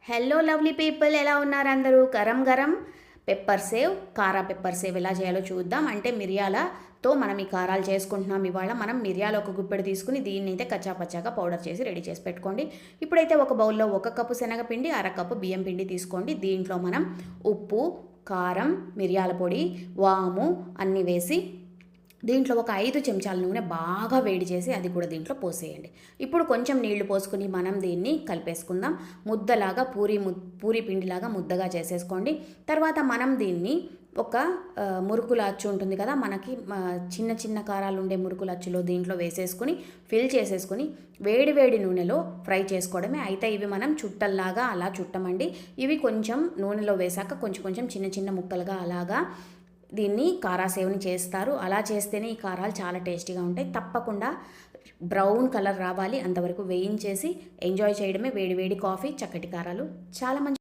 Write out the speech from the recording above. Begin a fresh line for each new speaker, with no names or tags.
Hello lovely people, ఎలా ఉన్నారు అందరూ? గరం గరం పెప్పర్ సేవ్, కారా పెప్పర్ సేవ్ ఎలా చేయాలో చూద్దాం. అంటే మిరియాలతో మనం ఈ కారాలు చేసుకుంటున్నాం. ఇవాళ మనం మిరియాలు ఒక గుప్పెడు తీసుకుని దీన్ని అయితే కచ్చాపచ్చాగా పౌడర్ చేసి రెడీ చేసి పెట్టుకోండి. ఇప్పుడైతే ఒక బౌల్లో 1 కప్పు శనగపిండి, అరకప్పు బియ్యం పిండి తీసుకోండి. దీంట్లో మనం ఉప్పు, కారం, మిరియాల పొడి, వాము అన్నీ వేసి దీంట్లో ఒక 5 చెంచాల నూనె బాగా వేడి చేసి అది కూడా దీంట్లో పోసేయండి. ఇప్పుడు కొంచెం నీళ్లు పోసుకుని మనం దీన్ని కలిపేసుకుందాం. ముద్దలాగా పూరి పిండిలాగా ముద్దగా చేసేసుకోండి. తర్వాత మనం దీన్ని ఒక మురుకుల అచ్చు ఉంటుంది కదా, మనకి చిన్న చిన్న కారాలు ఉండే మురుకుల అచ్చులో దీంట్లో వేసేసుకుని ఫిల్ చేసేసుకుని వేడి వేడి నూనెలో ఫ్రై చేసుకోవడమే. అయితే ఇవి మనం చుట్టల్లాగా అలా చుట్టమండి. ఇవి కొంచెం నూనెలో వేసాక కొంచెం కొంచెం చిన్న చిన్న ముక్కలుగా అలాగా దీన్ని కారా సేవ్ని చేస్తారు. అలా చేస్తేనే ఈ కారాలు చాలా టేస్టీగా ఉంటాయి. తప్పకుండా బ్రౌన్ కలర్ రావాలి అంతవరకు వేయించేసి ఎంజాయ్ చేయడమే. వేడి వేడి కాఫీ, చక్కటి కారాలు చాలా మంచి